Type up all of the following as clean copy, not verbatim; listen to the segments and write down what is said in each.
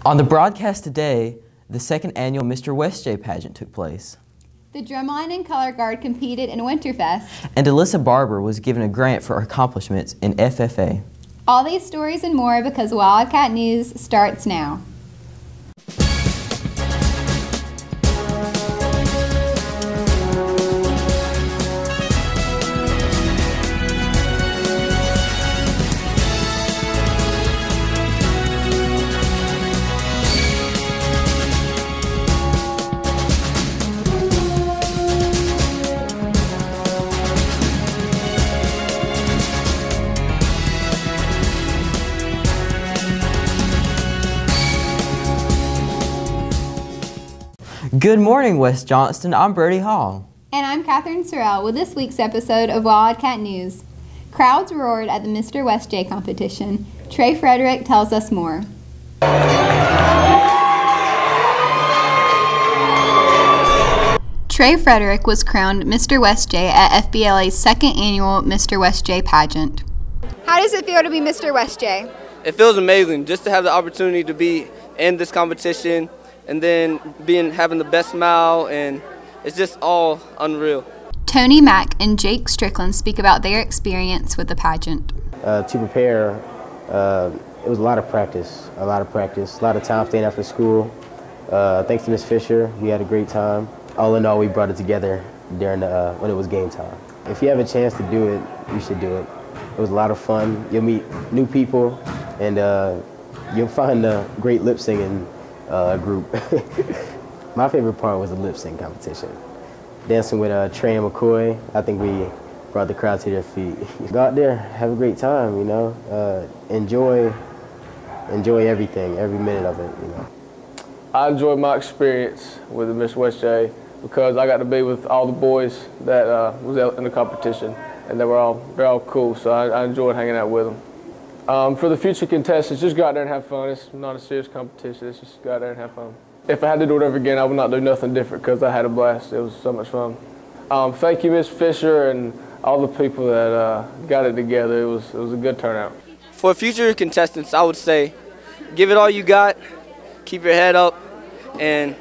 On the broadcast today, the second annual Mr. West J pageant took place. The drumline and color guard competed in Winterfest. And Alyssa Barber was given a grant for her accomplishments in FFA. All these stories and more because Wildcat News starts now. Good morning, West Johnston. I'm Brody Hall. And I'm Katherine Serrell with this week's episode of Wildcat News. Crowds roared at the Mr. West J competition. Trey Frederick tells us more. Trey Frederick was crowned Mr. West J at FBLA's second annual Mr. West J pageant. How does it feel to be Mr. West J? It feels amazing just to have the opportunity to be in this competition and then having the best smile, and it's just all unreal. Tony Mack and Jake Strickland speak about their experience with the pageant. To prepare, it was a lot of practice, a lot of time staying after school. Thanks to Miss Fisher, we had a great time. All in all, we brought it together during when it was game time. If you have a chance to do it, you should do it. It was a lot of fun. You'll meet new people, and you'll find a great lip singing group. My favorite part was the lip sync competition. Dancing with Trey and McCoy, I think we brought the crowd to their feet. Go out there, have a great time, you know. Enjoy everything, every minute of it, you know. I enjoyed my experience with the Miss West J because I got to be with all the boys that was out in the competition, and they're all cool, so I enjoyed hanging out with them. For the future contestants, just go out there and have fun. It's not a serious competition. It's just go out there and have fun. If I had to do it over again, I would not do nothing different because I had a blast. It was so much fun. Thank you, Miss Fisher, and all the people that got it together. It was a good turnout. For future contestants, I would say give it all you got, keep your head up, and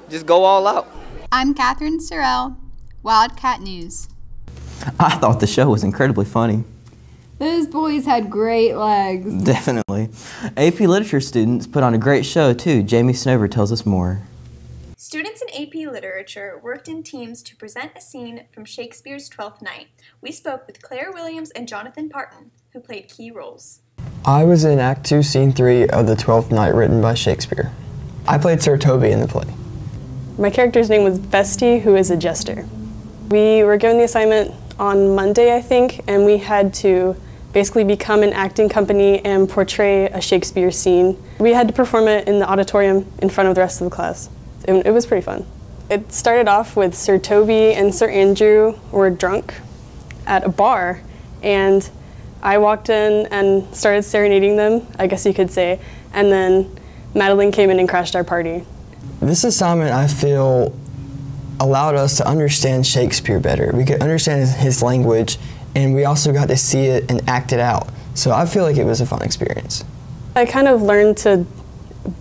just go all out. I'm Katherine Serrell, Wildcat News. I thought the show was incredibly funny. Those boys had great legs. Definitely. AP Literature students put on a great show too. Jamie Snover tells us more. Students in AP Literature worked in teams to present a scene from Shakespeare's Twelfth Night. We spoke with Claire Williams and Jonathan Parton, who played key roles. I was in Act 2, Scene 3 of the Twelfth Night written by Shakespeare. I played Sir Toby in the play. My character's name was Vesti, who is a jester. We were given the assignment on Monday, I think, and we had to basically become an acting company and portray a Shakespeare scene. We had to perform it in the auditorium in front of the rest of the class. It was pretty fun. It started off with Sir Toby and Sir Andrew were drunk at a bar, and I walked in and started serenading them, I guess you could say, and then Madeline came in and crashed our party. This assignment, I feel, allowed us to understand Shakespeare better. We could understand his language, and we also got to see it and act it out. So I feel like it was a fun experience. I kind of learned to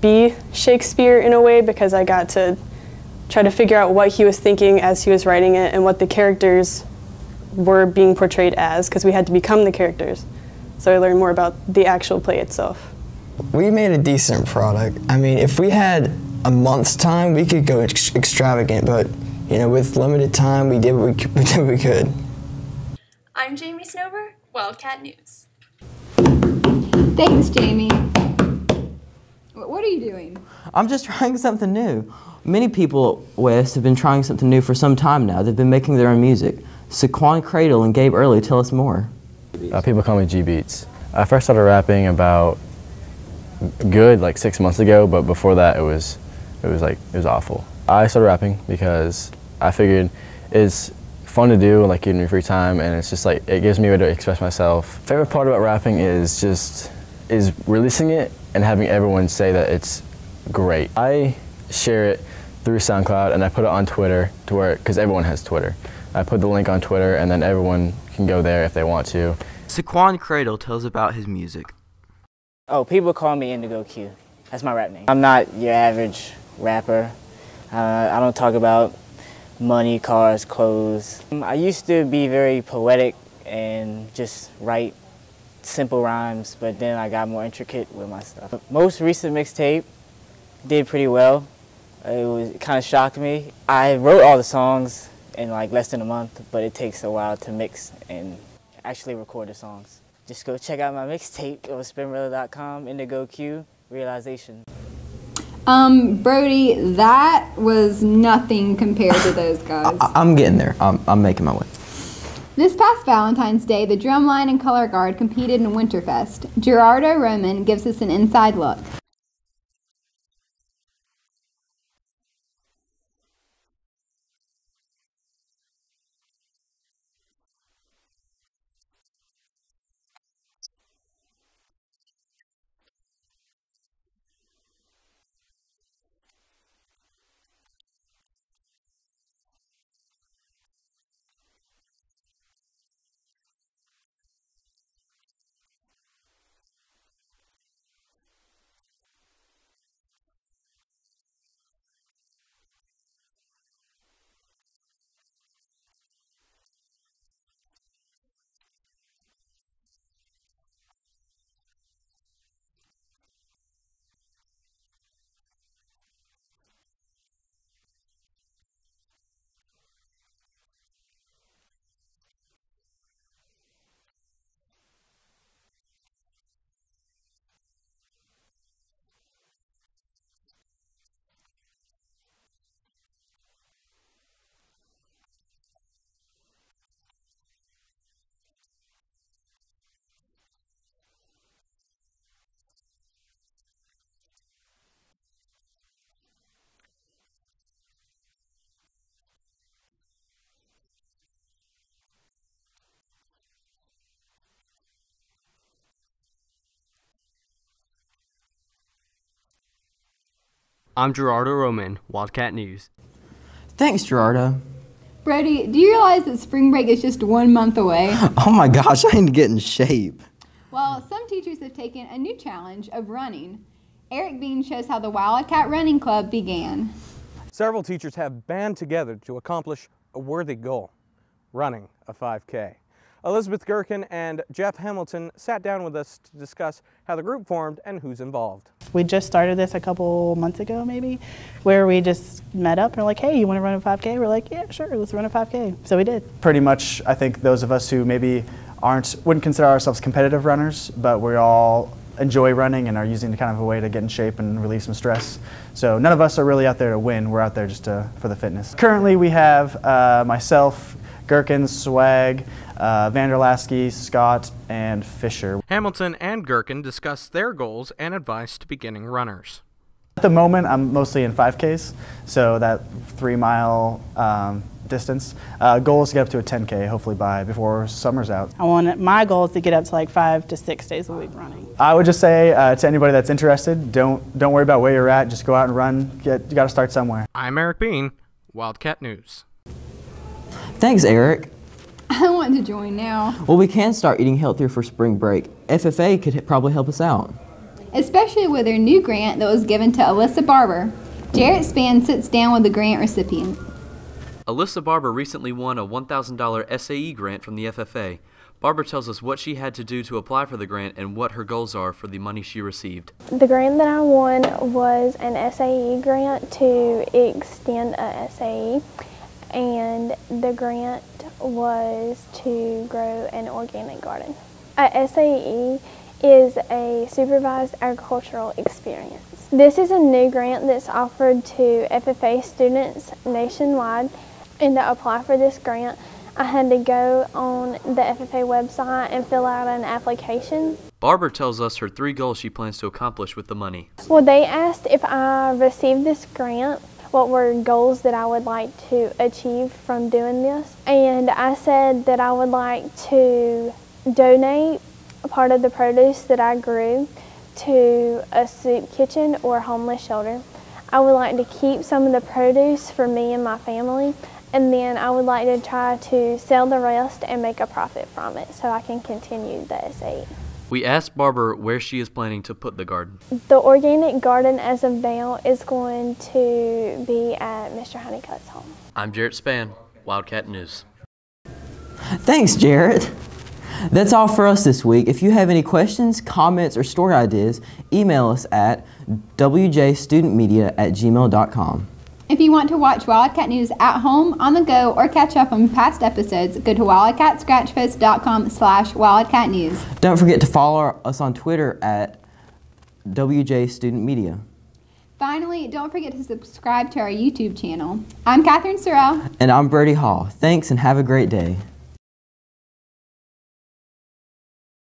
be Shakespeare in a way because I got to try to figure out what he was thinking as he was writing it and what the characters were being portrayed as, because we had to become the characters. So I learned more about the actual play itself. We made a decent product. I mean, if we had a month's time, we could go extravagant, but you know, with limited time, we did what we could. I'm Jamie Snover, Wildcat News. Thanks, Jamie. What are you doing? I'm just trying something new. Many people, West, have been trying something new for some time now. They've been making their own music. Saquon Cradle and Gabe Early tell us more. People call me G-Beats. I first started rapping about like 6 months ago, but before that it was awful. I started rapping because I figured it's fun to do, like in your free time, and it's just like it gives me a way to express myself. Favorite part about rapping is releasing it and having everyone say that it's great. I share it through SoundCloud and I put it on Twitter because everyone has Twitter. I put the link on Twitter and then everyone can go there if they want to. Saquon Cradle tells about his music. Oh, people call me Indigo Q. That's my rap name. I'm not your average rapper. I don't talk about money, cars, clothes. I used to be very poetic and just write simple rhymes, but then I got more intricate with my stuff. Most recent mixtape did pretty well. It kind of shocked me. I wrote all the songs in like less than a month, but it takes a while to mix and actually record the songs. Just go check out my mixtape on spinrilla.com, Indigo Q, Realization. Brody, that was nothing compared to those guys. I'm getting there. I'm making my way. This past Valentine's Day, the drumline and color guard competed in Winterfest. Gerardo Roman gives us an inside look. I'm Gerardo Roman, Wildcat News. Thanks, Gerardo. Brody, do you realize that spring break is just 1 month away? Oh my gosh, I need to get in shape. Well, some teachers have taken a new challenge of running. Erik Beene shows how the Wildcat Running Club began. Several teachers have band together to accomplish a worthy goal, running a 5K. Elizabeth Gherkin and Jeff Hamilton sat down with us to discuss how the group formed and who's involved. We just started this a couple months ago maybe, where we just met up and were like, hey, you want to run a 5K? We're like, yeah, sure, let's run a 5K. So we did. Pretty much, I think those of us who maybe wouldn't consider ourselves competitive runners, but we all enjoy running and are using it kind of a way to get in shape and relieve some stress. So none of us are really out there to win, we're out there just for the fitness. Currently we have myself, Gherkin, Swag, Vanderlasky, Scott, and Fisher. Hamilton and Gherkin discussed their goals and advice to beginning runners. At the moment, I'm mostly in 5Ks, so that 3-mile distance. Goal is to get up to a 10K, hopefully before summer's out. My goal is to get up to like 5 to 6 days a week running. I would just say to anybody that's interested, don't worry about where you're at, just go out and run. You got to start somewhere. I'm Erik Beene, Wildcat News. Thanks, Erik. I want to join now. Well, we can start eating healthier for spring break. FFA could probably help us out. Especially with their new grant that was given to Alyssa Barber. Jarrett Spann sits down with the grant recipient. Alyssa Barber recently won a $1,000 SAE grant from the FFA. Barber tells us what she had to do to apply for the grant and what her goals are for the money she received. The grant that I won was an SAE grant to extend a SAE, and the grant was to grow an organic garden. A SAE is a supervised agricultural experience. This is a new grant that's offered to FFA students nationwide, and to apply for this grant I had to go on the FFA website and fill out an application. Barber tells us her 3 goals she plans to accomplish with the money. Well, they asked if I received this grant, what were goals that I would like to achieve from doing this. And I said that I would like to donate a part of the produce that I grew to a soup kitchen or homeless shelter. I would like to keep some of the produce for me and my family, and then I would like to try to sell the rest and make a profit from it so I can continue the SAE. We asked Barber where she is planning to put the garden. The organic garden as of now is going to be at Mr. Honeycutt's home. I'm Jarrett Spann, Wildcat News. Thanks, Jarrett. That's all for us this week. If you have any questions, comments, or story ideas, email us at wjstudentmedia@gmail.com. If you want to watch Wildcat News at home, on the go, or catch up on past episodes, go to wildcatscratchfest.com/wildcatnews. Don't forget to follow us on Twitter at wjstudentmedia. Finally, don't forget to subscribe to our YouTube channel. I'm Katherine Serrell. And I'm Brody Hall. Thanks and have a great day.